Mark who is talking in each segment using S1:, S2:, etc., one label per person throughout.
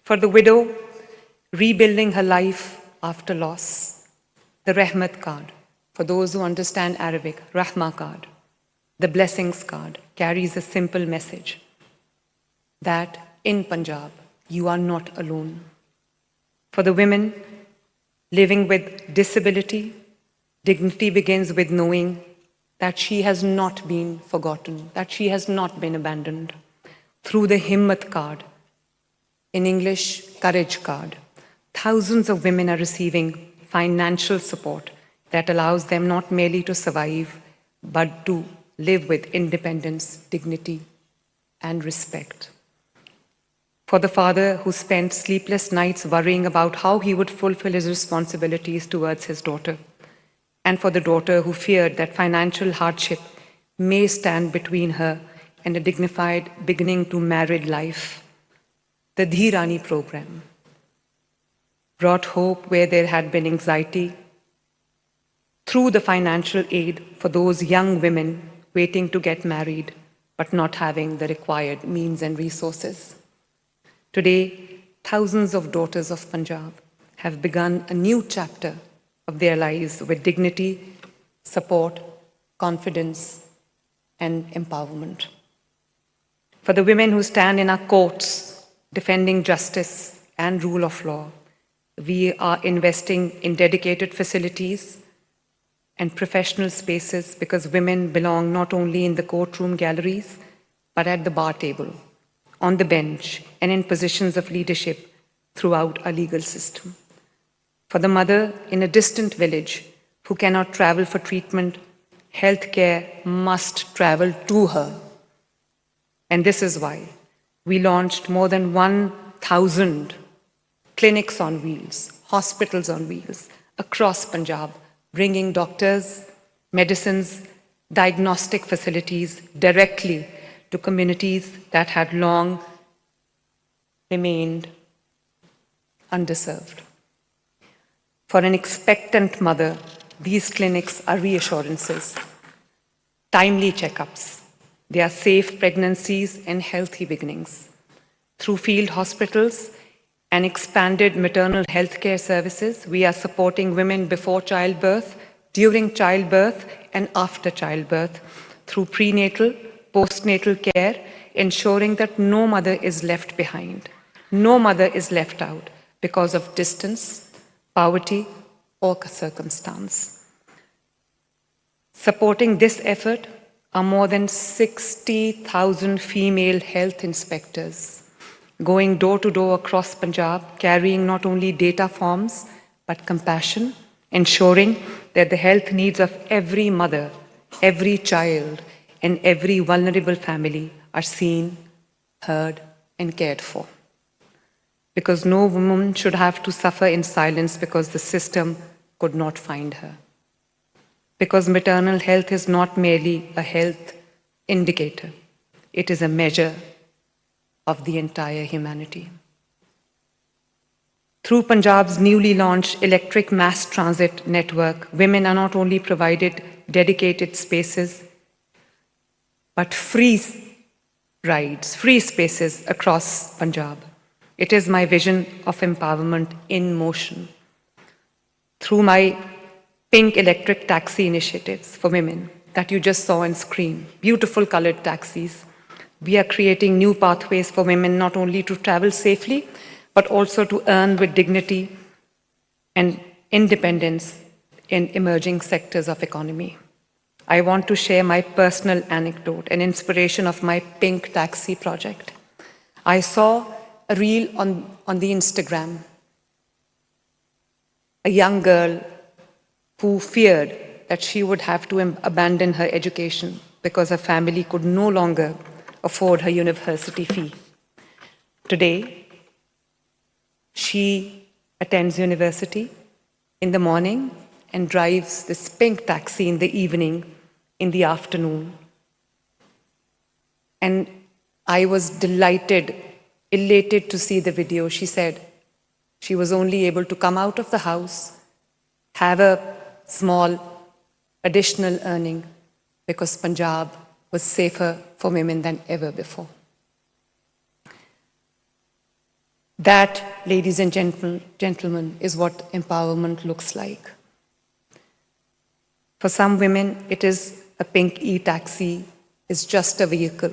S1: For the widow, rebuilding her life after loss, the Rahmat card. For those who understand Arabic, Rahma card, the blessings card, carries a simple message that in Punjab, you are not alone. For the women living with disability, dignity begins with knowing that she has not been forgotten, that she has not been abandoned. Through the Himmat card, in English, Courage card, thousands of women are receiving financial support that allows them not merely to survive, but to live with independence, dignity, and respect. For the father who spent sleepless nights worrying about how he would fulfill his responsibilities towards his daughter, and for the daughter who feared that financial hardship may stand between her and a dignified beginning to married life, the Dheerani program brought hope where there had been anxiety through the financial aid for those young women waiting to get married but not having the required means and resources. Today, thousands of daughters of Punjab have begun a new chapter of their lives with dignity, support, confidence, and empowerment. For the women who stand in our courts defending justice and rule of law, we are investing in dedicated facilities and professional spaces because women belong not only in the courtroom galleries, but at the bar table, on the bench, and in positions of leadership throughout our legal system. For the mother in a distant village who cannot travel for treatment, healthcare must travel to her. And this is why we launched more than 1,000 clinics on wheels, hospitals on wheels across Punjab, bringing doctors, medicines, diagnostic facilities directly to communities that had long remained underserved. For an expectant mother, these clinics are reassurances, timely checkups. They are safe pregnancies and healthy beginnings. Through field hospitals and expanded maternal health care services, we are supporting women before childbirth, during childbirth, and after childbirth through prenatal, postnatal care, ensuring that no mother is left behind, no mother is left out because of distance, poverty, or circumstance. Supporting this effort are more than 60,000 female health inspectors going door to door across Punjab, carrying not only data forms, but compassion, ensuring that the health needs of every mother, every child, and every vulnerable family are seen, heard, and cared for. Because no woman should have to suffer in silence because the system could not find her. Because maternal health is not merely a health indicator, it is a measure of the entire humanity. Through Punjab's newly launched electric mass transit network, women are not only provided dedicated spaces, but free rides, free spaces across Punjab. It is my vision of empowerment in motion. Through my pink electric taxi initiatives for women that you just saw on screen, beautiful colored taxis, we are creating new pathways for women not only to travel safely, but also to earn with dignity and independence in emerging sectors of economy. I want to share my personal anecdote, an inspiration of my pink taxi project. I saw a reel on the Instagram, a young girl who feared that she would have to abandon her education because her family could no longer afford her university fee. Today, she attends university in the morning and drives this pink taxi in the evening, in the afternoon. And I was delighted, elated to see the video. She said she was only able to come out of the house, have a small additional earning because Punjab was safer for women than ever before. That, ladies and gentlemen, is what empowerment looks like. For some women, it is a pink e-taxi, is just a vehicle.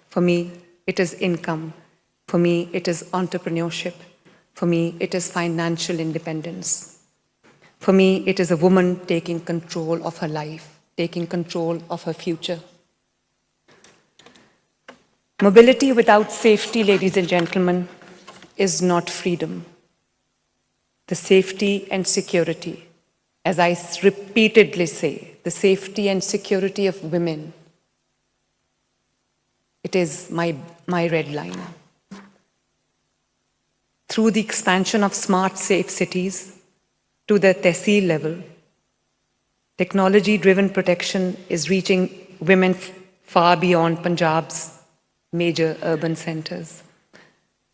S1: For me, it is income. For me, it is entrepreneurship. For me, it is financial independence. For me, it is a woman taking control of her life, taking control of her future. Mobility without safety, ladies and gentlemen, is not freedom. The safety and security, as I repeatedly say, the safety and security of women, it is my red line. Through the expansion of smart, safe cities to the tehsil level, technology-driven protection is reaching women far beyond Punjab's major urban centers.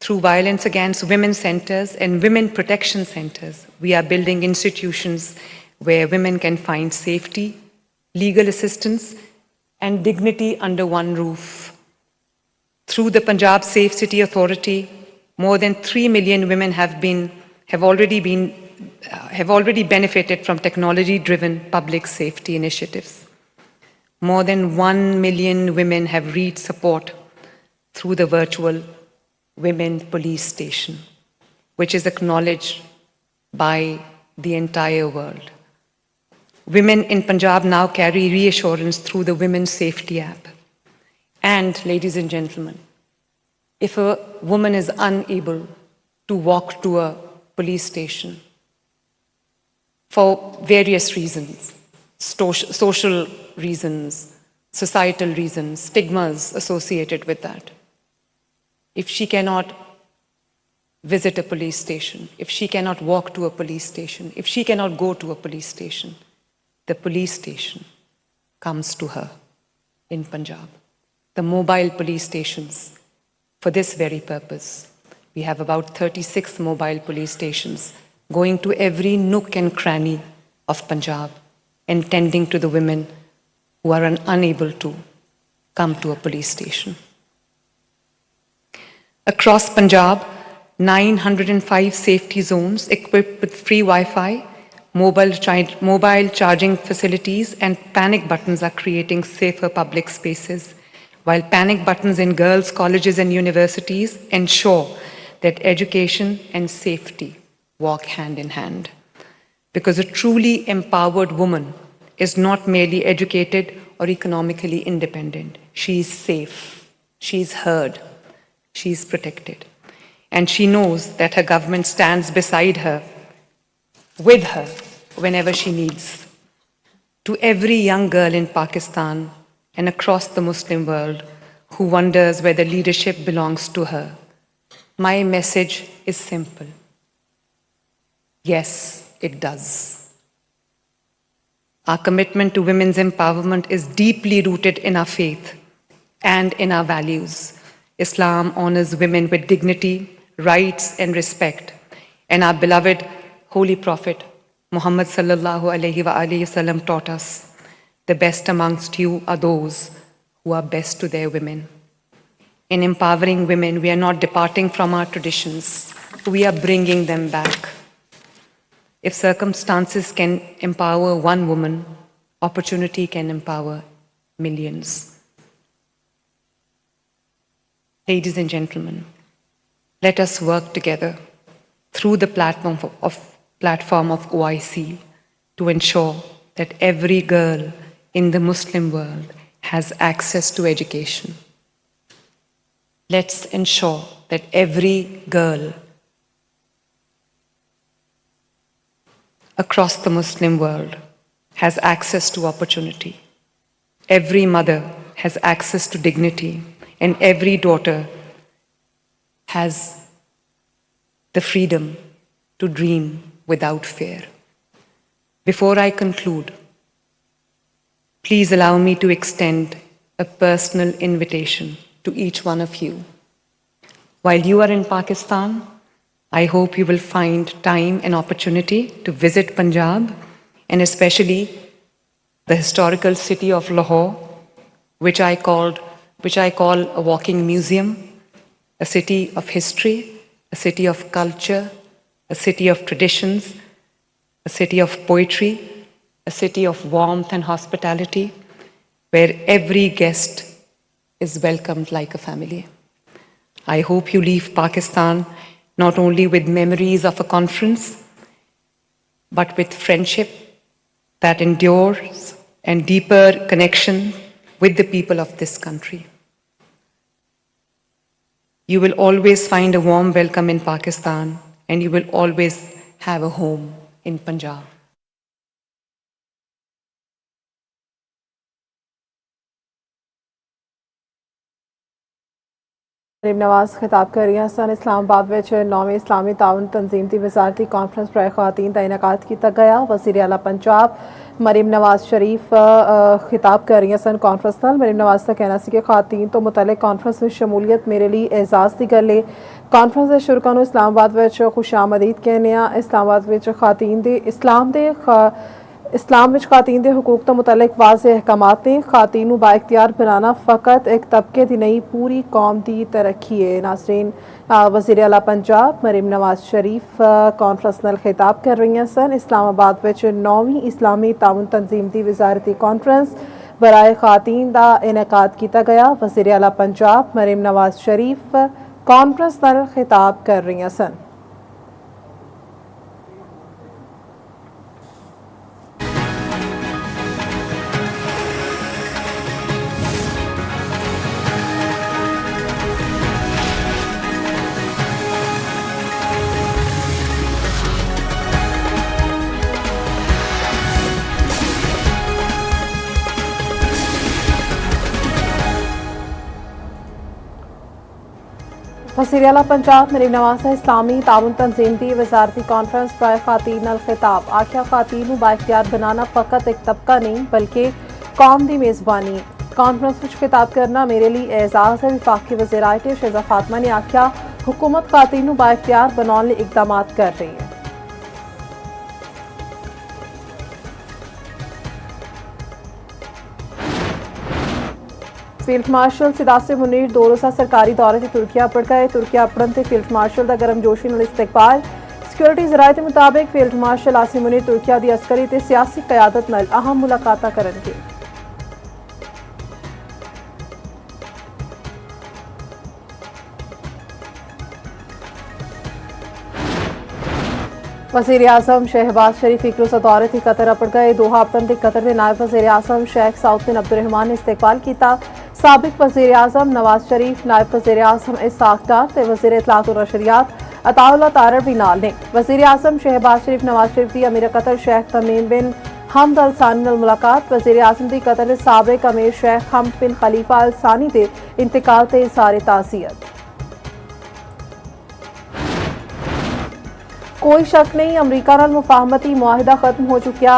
S1: Through violence against women centers and women protection centers, we are building institutions where women can find safety, legal assistance, and dignity under one roof. Through the Punjab Safe City Authority, more than 3 million women have already benefited from technology-driven public safety initiatives. More than 1 million women have reached support through the virtual Women Police Station, which is acknowledged by the entire world. Women in Punjab now carry reassurance through the Women's Safety app. And, ladies and gentlemen, if a woman is unable to walk to a police station for various reasons, social reasons, societal reasons, stigmas associated with that, if she cannot visit a police station, if she cannot walk to a police station, if she cannot go to a police station, the police station comes to her in Punjab. The mobile police stations, for this very purpose. We have about 36 mobile police stations going to every nook and cranny of Punjab and tending to the women who are unable to come to a police station. Across Punjab, 905 safety zones equipped with free Wi-Fi, mobile charging facilities, and panic buttons are creating safer public spaces, while panic buttons in girls' colleges and universities ensure that education and safety walk hand in hand. Because a truly empowered woman is not merely educated or economically independent. She is safe, she is heard, she is protected. And she knows that her government stands beside her, with her, whenever she needs. To every young girl in Pakistan and across the Muslim world who wonders whether leadership belongs to her, my message is simple. Yes, it does. Our commitment to women's empowerment is deeply rooted in our faith and in our values. Islam honors women with dignity, rights, and respect. And our beloved Holy Prophet, Muhammad sallallahu alayhi wa sallam, taught us, the best amongst you are those who are best to their women. In empowering women, we are not departing from our traditions. We are bringing them back. If circumstances can empower one woman, opportunity can empower millions. Ladies and gentlemen, let us work together through the platform of OIC to ensure that every girl in the Muslim world has access to education. Let's ensure that every girl across the Muslim world has access to opportunity. Every mother has access to dignity, and every daughter has the freedom to dream without fear. Before I conclude, please allow me to extend a personal invitation to each one of you. While you are in Pakistan, I hope you will find time and opportunity to visit Punjab, and especially the historical city of Lahore, which I call a walking museum, a city of history, a city of culture, a city of traditions, a city of poetry, a city of warmth and hospitality, where every guest is welcomed like a family. I hope you leave Pakistan not only with memories of a conference, but with friendship that endures and deeper connection with the people of this country. You will always find a warm welcome in Pakistan, and you will always have a home in Punjab.
S2: Maryam Nawaz खिताब कर रही हैं सन इस्लामाबाद में 9वीं इस्लामी ताउन तंजीम की वजारती conference पर ख़वातीन का इनेकाद किया गया। वज़ीर आला पंजाब मरीम नवाज शरीफ खिताब कर रही हैं सन कॉन्फ्रेंस नाल। मरीम नवाज का कहना सी कि ख़वातीन तो मुतल्लिक़ कॉन्फ्रेंस में शमूलियत मेरे लिए एजाज़ की गल है। कॉन्फ्रेंस के शुरका नूं इस्लामाबाद में खुशामदीद कहने आ। इस्लामाबाद में ख़वातीन दे इस्लाम विच ख़वातीन दे हुकूक तो मुतल्लिक़ वाज़ेह अहकामात ने। ख़वातीन नूं बाइख्तियार बनाना फ़कत एक तबके दी नहीं पूरी कौम दी तरक्की है। नाज़रीन, वज़ीर आला पंजाब मरीम नवाज शरीफ कॉन्फ्रेंस नाल खिताब कर रही हैं सन। इस्लामाबाद विच 9वीं इस्लामी ताउन तंजीम दी वज़ारती कॉन्फ्रेंस बराए ख़वातीन दा इनेकाद किया गया। वज़ीर आला पंजाब मरीम नवाज शरीफ कॉन्फ्रेंस नाल खिताब कर रही हैं सन। वज़ीर आला पंजाब मरीम नवाज इस्लामी ताउन तंजीम की वजारती कॉन्फ्रेंस पर ख़वातीन नाल खिताब आख्या ख़वातीन नूं बाइख्तियार बनाना फ़कत एक तबका नहीं बल्कि कौम की मेज़बानी है। कॉन्फ्रेंस में खिताब करना मेरे लिए एजाज़ है। विफाकी वज़ीर आईटी शहज़ा फातिमा ने आख्या हुकूमत ख़वातीन नूं बाइख्तियार बनाने लई इक़दामात कर रही है। फील्ड मार्शल सिदासे मुनीर 2 रोज़ा सरकारी दौरे से तुर्किया पड़ गए। तुर्किया अपड़न से फील्ड मार्शल का गर्मजोशी नाल इस्तकबाल। सिक्योरिटी ज़राए के मुताबिक फील्ड मार्शल आसिम मुनीर तुर्किया की अस्करी ते सियासी क़यादत नाल अहम मुलाकातां करनगे। वज़ीर आज़म शहबाज शरीफ एक रोज़ा दौरे से कतर अपड़ गए। दोहा अपड़न ते कतर के नायब वज़ीर आज़म शेख सऊद बिन अब्दुर्रहमान ने इस्तकबाल किया। साबिक वज़ीर आज़म नवाज शरीफ, नायब वज़ीर आज़म इसहाक डार ते वज़ीर इत्तलात और नशरियात अताउल्लाह तारड़ भी नाल ने। वज़ीर आज़म शहबाज शरीफ नवाज शरीफ की अमीर कतर शेख तमीम बिन हमद अल सानी नाल मुलाकात। वज़ीर आज़म की कतर के साबिक अमीर शेख हमद बिन खलीफा अल सानी के इंतकाल ते इज़हार ताज़ियत। कोई शक नहीं, अमरीका नाल मुफाहमती मुआहिदा खत्म हो चुकिया।